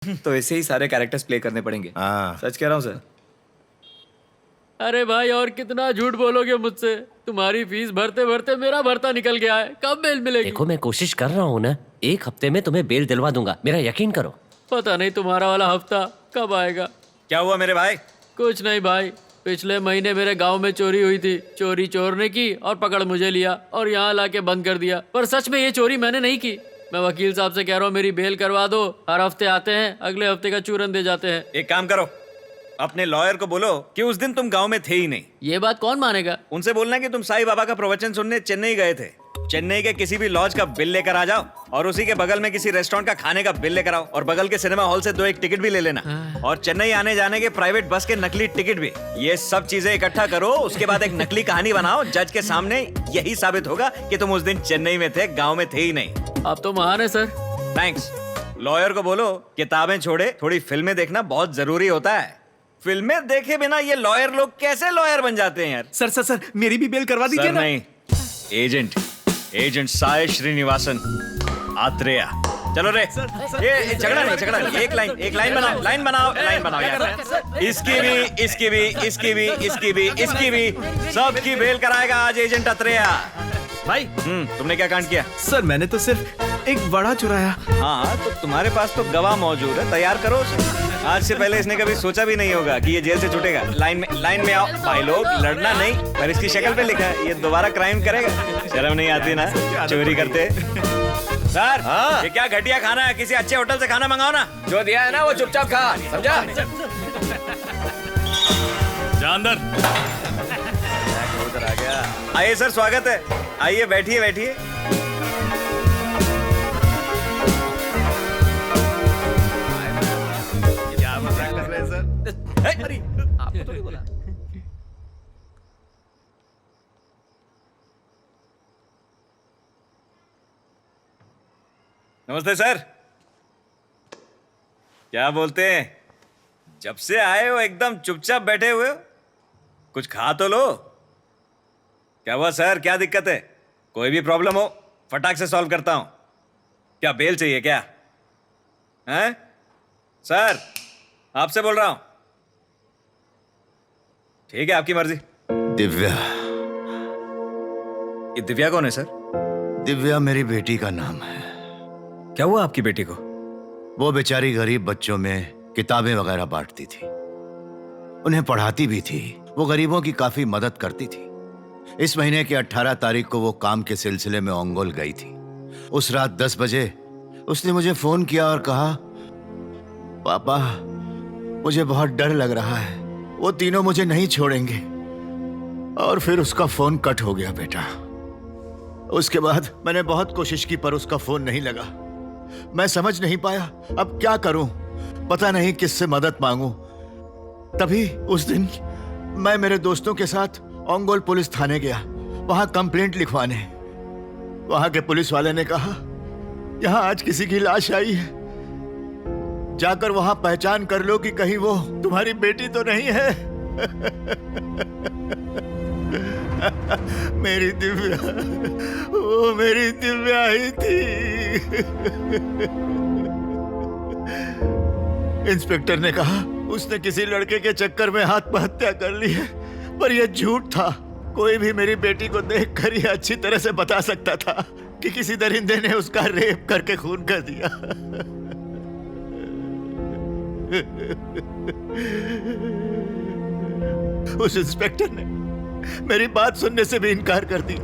तो ऐसे ही सारे कैरेक्टर्स प्ले करने पड़ेंगे। हाँ। सच कह रहा हूँ सर। अरे भाई और कितना झूठ बोलोगे मुझसे? तुम्हारी फीस भरते भरते मेरा भरता निकल गया है। कब बेल मिलेगी? देखो मैं कोशिश कर रहा हूँ ना, 1 हफ्ते में तुम्हें बेल दिलवा दूंगा, मेरा यकीन करो। पता नहीं तुम्हारा वाला हफ्ता कब आएगा। क्या हुआ मेरे भाई? कुछ नहीं भाई, पिछले महीने मेरे गांव में चोरी हुई थी। चोरी चोर ने की और पकड़ मुझे लिया और यहाँ लाके बंद कर दिया। पर सच में ये चोरी मैंने नहीं की। मैं वकील साहब से कह रहा हूँ मेरी बेल करवा दो। हर हफ्ते आते हैं, अगले हफ्ते का चूरन दे जाते हैं। एक काम करो, अपने लॉयर को बोलो कि उस दिन तुम गांव में थे ही नहीं। ये बात कौन मानेगा? उनसे बोलना कि तुम साईं बाबा का प्रवचन सुनने चेन्नई गए थे। चेन्नई के किसी भी लॉज का बिल लेकर आ जाओ और उसी के बगल में किसी रेस्टोरेंट का खाने का बिल लेकर आओ और बगल के सिनेमा हॉल से 2 टिकट भी ले लेना और चेन्नई आने जाने के प्राइवेट बस के नकली टिकट भी। ये सब चीजें इकट्ठा करो, उसके बाद एक नकली कहानी बनाओ। जज के सामने यही साबित होगा कि तुम उस दिन चेन्नई में थे, गाँव में थे ही नहीं। आप तो महान है सर। थैंक्स। लॉयर को बोलो किताबें छोड़े, थोड़ी फिल्में देखना बहुत जरूरी होता है। फिल्में देखे बिना ये लॉयर लोग कैसे लॉयर बन जाते हैं यार? सर मेरी भी बेल करवा दीजिए ना। नहीं, एजेंट साय श्रीनिवासन आत्रेय। चलो रे, ये झगड़ा नहीं, एक लाइन बनाओ यार। इसकी भी सबकी बेल कराएगा आज एजेंट आत्रेय। भाई तुमने क्या कांड किया? सर मैंने तो सिर्फ एक बड़ा चुराया। हाँ, तो तुम्हारे पास तो गवाह मौजूद है, तैयार करो उसे। आज से पहले इसने कभी सोचा भी नहीं होगा कि ये जेल से छूटेगा। लाइन में आओ भाई लोग, लड़ना नहीं। पर इसकी शक्ल पे लिखा है ये दोबारा क्राइम करेगा। शर्म नहीं आती ना, चोरी करते। सर ये क्या घटिया खाना है? किसी अच्छे होटल से खाना मंगाओ ना। जो दिया है ना वो चुपचाप खा, समझा? जा अंदर। उधर आ गया। आइए सर, स्वागत है। आइए बैठिए। अरे आपको तो नहीं बोला। नमस्ते सर। क्या बोलते हैं? जब से आए हो एकदम चुपचाप बैठे हुए हो। कुछ खा तो लो। क्या हुआ सर, क्या दिक्कत है? कोई भी प्रॉब्लम हो फटाक से सॉल्व करता हूं। क्या बेल चाहिए क्या? हैं सर, आपसे बोल रहा हूं। ठीक है, आपकी मर्जी। दिव्या। ये दिव्या कौन है सर? दिव्या मेरी बेटी का नाम है। क्या हुआ आपकी बेटी को? वो बेचारी गरीब बच्चों में किताबें वगैरह बांटती थी, उन्हें पढ़ाती भी थी। वो गरीबों की काफी मदद करती थी। इस महीने की 18 तारीख को वो काम के सिलसिले में ओंगोल गई थी। उस रात 10 बजे उसने मुझे फोन किया और कहा, पापा मुझे बहुत डर लग रहा है, वो तीनों मुझे नहीं छोड़ेंगे। और फिर उसका फोन कट हो गया बेटा। उसके बाद मैंने बहुत कोशिश की पर उसका फोन नहीं लगा। मैं समझ नहीं पाया अब क्या करूं, पता नहीं किससे मदद मांगूं। तभी उस दिन मैं मेरे दोस्तों के साथ ओंगोल पुलिस थाने गया, वहां कंप्लेंट लिखवाने। वहां के पुलिस वाले ने कहा, यहां आज किसी की लाश आई है, जाकर वहां पहचान कर लो कि कहीं वो तुम्हारी बेटी तो नहीं है। मेरी दिव्या, वो मेरी दिव्या ही थी। इंस्पेक्टर ने कहा उसने किसी लड़के के चक्कर में आत्महत्या कर ली है, पर यह झूठ था। कोई भी मेरी बेटी को देखकर यह अच्छी तरह से बता सकता था कि किसी दरिंदे ने उसका रेप करके खून कर दिया। उस इंस्पेक्टर ने मेरी बात सुनने से भी इनकार कर दी।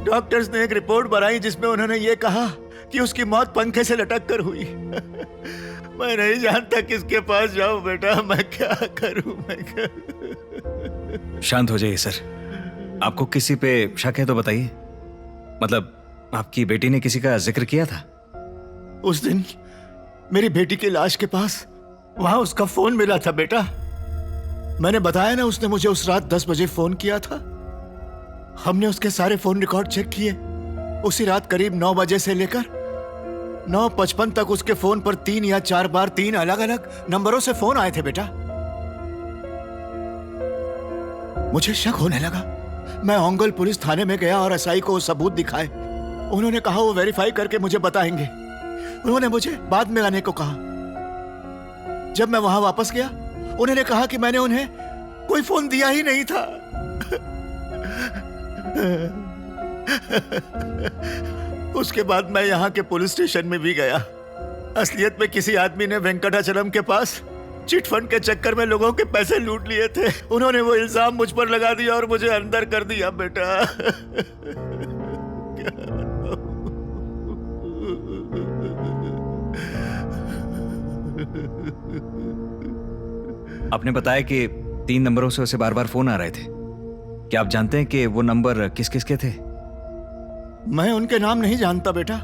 डॉक्टर्स ने एक रिपोर्ट बनाई जिसमें उन्होंने ये कहा कि उसकी मौत पंखे से लटक कर हुई। मैं नहीं जानता किसके पास जाऊं बेटा, मैं क्या करूं, मैं क्या। शांत हो जाइए सर। आपको किसी पे शक है तो बताइए। मतलब आपकी बेटी ने किसी का जिक्र किया था? उस दिन मेरी बेटी की लाश के पास वहां उसका फोन मिला था बेटा। मैंने बताया ना, उसने मुझे उस रात 10 बजे फोन किया था। हमने उसके सारे फोन रिकॉर्ड चेक किए। उसी रात करीब 9 बजे से लेकर 9:55 तक उसके फोन पर 3 या 4 बार 3 अलग अलग नंबरों से फोन आए थे बेटा। मुझे शक होने लगा। मैं ओंगोल पुलिस थाने में गया और एसआई को सबूत दिखाए। उन्होंने कहा वो वेरीफाई करके मुझे बताएंगे। उन्होंने मुझे बाद में आने को कहा। जब मैं वहां वापस गया, उन्होंने कहा कि मैंने उन्हें कोई फोन दिया ही नहीं था। उसके बाद मैं यहाँ के पुलिस स्टेशन में भी गया। असलियत में किसी आदमी ने वेंकटाचलम के पास चिट फंड के चक्कर में लोगों के पैसे लूट लिए थे। उन्होंने वो इल्जाम मुझ पर लगा दिया और मुझे अंदर कर दिया बेटा। आपने बताया कि 3 नंबरों से उसे बार बार फोन आ रहे थे। क्या आप जानते हैं कि वो नंबर किस किस के थे? मैं उनके नाम नहीं जानता बेटा,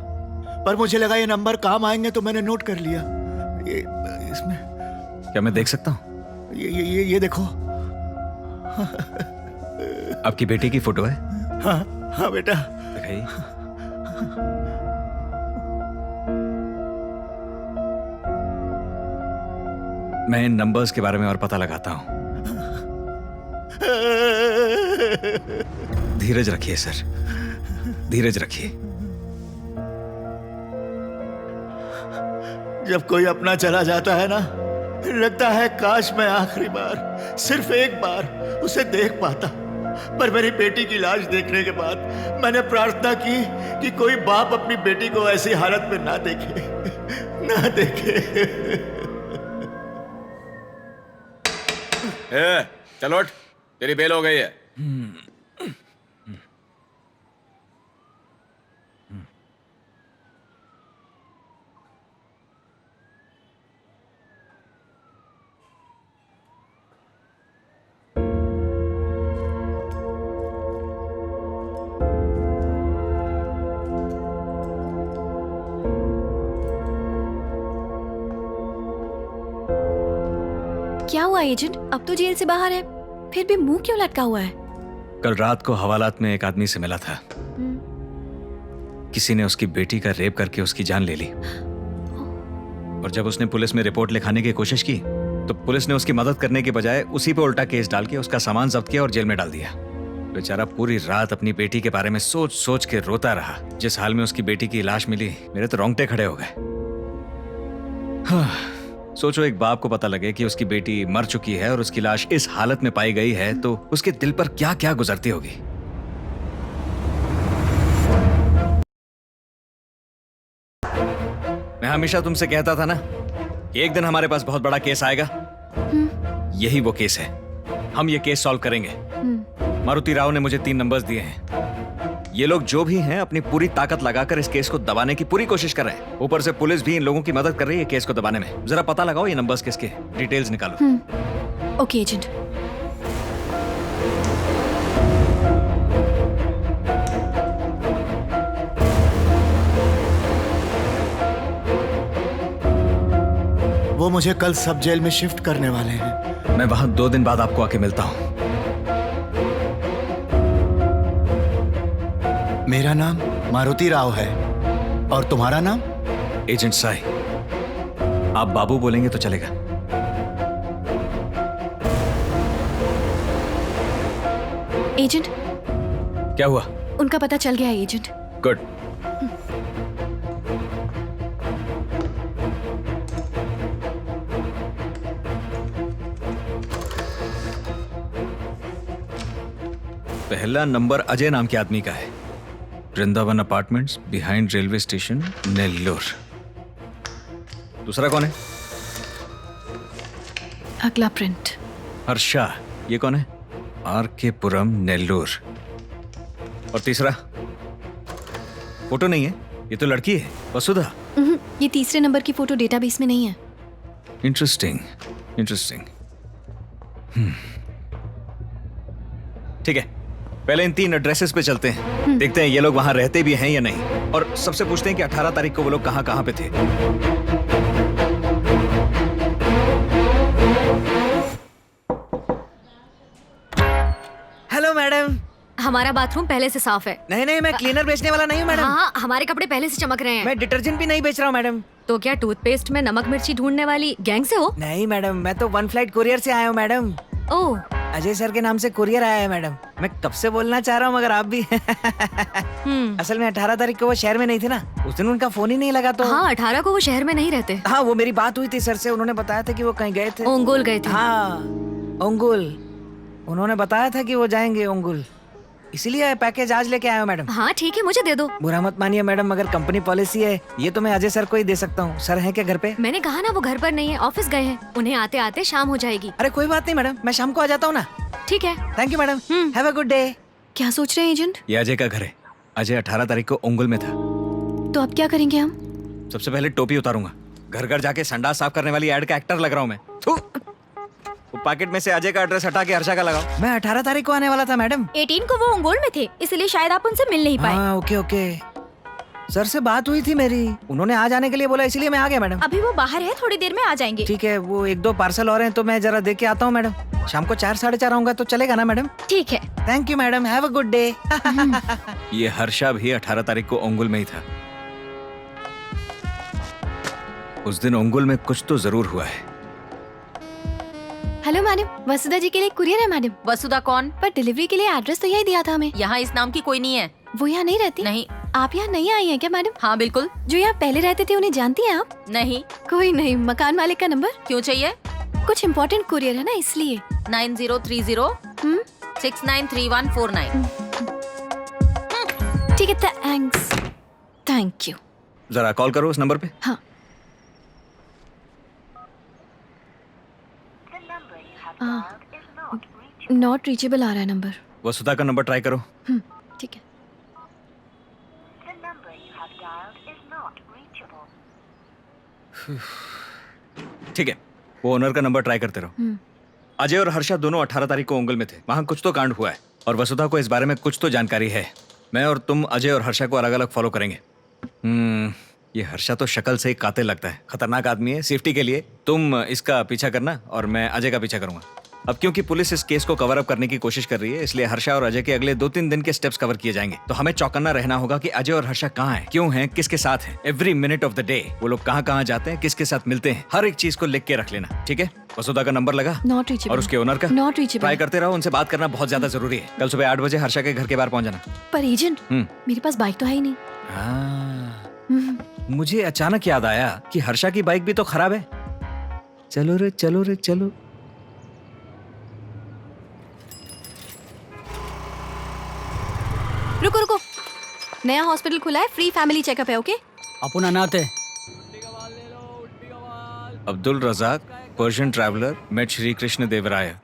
पर मुझे लगा ये नंबर काम आएंगे तो मैंने नोट कर लिया। ये इसमें क्या मैं देख सकता हूँ? ये देखो। आपकी बेटी की फोटो है? हाँ बेटा। दिखाइए। मैं इन नंबर्स के बारे में और पता लगाता हूं। धीरज रखिए सर, धीरज रखिए। जब कोई अपना चला जाता है ना, लगता है काश मैं आखिरी बार, सिर्फ एक बार उसे देख पाता। पर मेरी बेटी की लाश देखने के बाद मैंने प्रार्थना की कि कोई बाप अपनी बेटी को ऐसी हालत में ना देखे, ना देखे। चलो उठ, तेरी बेल हो गई है। क्या हुआ एजेंट? अब तो जेल से बाहर है, फिर भी मुंह क्यों लटका हुआ है? कल रात को हवालात में एक आदमी से मिला था। किसी ने उसकी बेटी का रेप करके उसकी जान ले ली। और जब उसने पुलिस में रिपोर्ट लिखाने की कोशिश की तो पुलिस ने उसकी मदद करने के बजाय उसी पे उल्टा केस डाल के उसका सामान जब्त किया और जेल में डाल दिया। बेचारा पूरी रात अपनी बेटी के बारे में सोच सोच के रोता रहा। जिस हाल में उसकी बेटी की लाश मिली, मेरे तो रोंगटे खड़े हो गए। हाँ, सोचो एक बाप को पता लगे कि उसकी बेटी मर चुकी है और उसकी लाश इस हालत में पाई गई है तो उसके दिल पर क्या क्या गुजरती होगी। मैं हमेशा तुमसे कहता था ना कि एक दिन हमारे पास बहुत बड़ा केस आएगा। यही वो केस है। हम ये केस सॉल्व करेंगे। मारुति राव ने मुझे 3 नंबर्स दिए हैं। ये लोग जो भी हैं अपनी पूरी ताकत लगाकर इस केस को दबाने की पूरी कोशिश कर रहे हैं। ऊपर से पुलिस भी इन लोगों की मदद कर रही है केस को दबाने में। जरा पता लगाओ ये नंबर्स किसके, डिटेल्स निकालो। Okay agent. वो मुझे कल सब जेल में शिफ्ट करने वाले हैं। मैं वहां 2 दिन बाद आपको आके मिलता हूं। मेरा नाम मारुति राव है और तुम्हारा नाम? एजेंट साई। आप बाबू बोलेंगे तो चलेगा। एजेंट, क्या हुआ? उनका पता चल गया है एजेंट। गुड। पहला नंबर अजय नाम के आदमी का है। Vrindavan apartments behind railway station Nellore. दूसरा कौन है? अगला प्रिंट। हर्षा। ये कौन है? आर के पुरम नेल्लोर। और तीसरा? फोटो नहीं है, ये तो लड़की है, वसुधा। ये तीसरे नंबर की फोटो डेटाबेस में नहीं है। Interesting, interesting. ठीक है, पहले इन 3 एड्रेसेस पे चलते हैं। देखते हैं ये लोग वहां रहते भी हैं या नहीं, और सबसे पूछते हैं कि 18 तारीख को वो लोग कहां कहां पे थे। Hello madam. हमारा बाथरूम पहले से साफ है। नहीं नहीं, मैं क्लीनर बेचने वाला नहीं हूँ मैडम। हाँ, हमारे कपड़े पहले से चमक रहे हैं। मैं डिटर्जेंट भी नहीं बेच रहा हूँ मैडम। तो क्या टूथपेस्ट में नमक मिर्ची ढूंढने वाली गैंग से हो? नहीं मैडम, मैं तो 1 फ्लाइट कुरियर से आया हूँ मैडम। ओह, अजय सर के नाम से कुरियर आया है मैडम। मैं कब से बोलना चाह रहा हूँ मगर आप भी असल में 18 तारीख को वो शहर में नहीं थे ना, उस दिन उनका फोन ही नहीं लगा तो। हाँ 18 को वो शहर में नहीं रहते। हाँ वो मेरी बात हुई थी सर से, उन्होंने बताया था कि वो कहीं गए थे। ओंगोल गए थे। हाँ ओंगुल, उन्होंने बताया था कि वो जाएंगे ओंगुल, इसीलिए पैकेज आज लेके आया हूँ मैडम। हाँ ठीक है, मुझे दे दो। बुरा मत मानिए मैडम, मगर कंपनी पॉलिसी है, ये तो मैं अजय सर को ही दे सकता हूँ। सर है क्या घर पे? मैंने कहा ना वो घर पर नहीं है, ऑफिस गए हैं। उन्हें आते आते शाम हो जाएगी। अरे कोई बात नहीं मैडम, मैं शाम को आ जाता हूँ ना। ठीक है। Thank you madam, have a good day. क्या सोच रहे हैं एजेंट? ये अजय का घर है। अजय 18 तारीख को ओंगुल में था। तो अब क्या करेंगे हम? सबसे पहले टोपी उतारूंगा, घर घर जाके संडास साफ करने वाली एड का एक्टर लग रहा हूँ मैं। थू। वो पैकेट में से अजय का एड्रेस हटा के हर्षा का लगाओ। मैं 18 तारीख को आने वाला था मैडम। 18 को वो ओंगोल में थे, इसलिए शायद आप उनसे मिल नहीं पाए। हाँ ओके ओके, सर से बात हुई थी मेरी, उन्होंने आ जाने के लिए बोला, इसीलिए मैं आ गया मैडम। अभी वो बाहर है, थोड़ी देर में आ जाएंगे। ठीक है, वो 1-2 पार्सल और हैं तो मैं जरा दे के आता हूँ मैडम। शाम को 4-4:30 आऊंगा तो चलेगा ना मैडम? ठीक है। Thank you madam, have a good day. ये हर्षा भी 18 तारीख को ओंगुल में ही था। उस दिन ओंगुल में कुछ तो जरूर हुआ है। हेलो मैडम, वसुधा जी के लिए कुरियर है मैडम। वसुधा कौन? पर डिलीवरी के लिए एड्रेस तो यही दिया था हमें। यहाँ इस नाम की कोई नहीं है। वो यहाँ नहीं रहती? नहीं। आप यहाँ नहीं आई हैं क्या मैडम? हाँ बिल्कुल। जो यहाँ पहले रहते थे उन्हें जानती हैं आप? नहीं। कोई नहीं, मकान मालिक का नंबर? क्यों चाहिए? कुछ इम्पोर्टेंट कुरियर है ना इसलिए। 9030693149। ठीक है, थैंक्स। Thank you. जरा कॉल करो उस नंबर पे। हाँ। नॉट रीचेबल आ रहा है नंबर। वसुधा का नंबर ट्राई करो। ठीक है। ठीक है, वो ओनर का नंबर ट्राई करते रहो। अजय और हर्षा दोनों 18 तारीख को ओंगल में थे, वहाँ कुछ तो कांड हुआ है और वसुधा को इस बारे में कुछ तो जानकारी है। मैं और तुम अजय और हर्षा को अलग अलग फॉलो करेंगे। ये हर्षा तो शक्ल से ही कातिल लगता है, खतरनाक आदमी है। सेफ्टी के लिए तुम इसका पीछा करना और मैं अजय का पीछा करूंगा। अब क्योंकि पुलिस इस केस को कवर अप करने की कोशिश कर रही है, इसलिए हर्षा और अजय के अगले 2-3 दिन के स्टेप्स कवर किए जाएंगे। तो हमें चौकन्ना रहना होगा कि अजय और हर्षा कहाँ हैं, क्यों हैं, किसके साथ हैं। Every minute of the day वो लोग कहाँ जाते हैं, किसके साथ मिलते हैं, हर एक चीज को लिख के रख लेना। ठीक है? वसुधा का नंबर लगा नॉट रीचेबल। और उसके ओनर का नॉट रीचेबल। ट्राई करते रहो, उनसे बात करना बहुत ज्यादा जरूरी है। कल सुबह 8 बजे हर्षा के घर के बाहर पहुंच जाना। पर एजेंट, मेरे पास बाइक तो है ही नहीं। मुझे अचानक याद आया कि हर्षा की बाइक भी तो खराब है। चलो रे चलो रे चलो। रुको रुको, नया हॉस्पिटल खुला है, फ्री फैमिली चेकअप है। ओके? अपन अनाथ है। Abdul Razzaq, Persian traveller, met Shri Krishna Devaraya.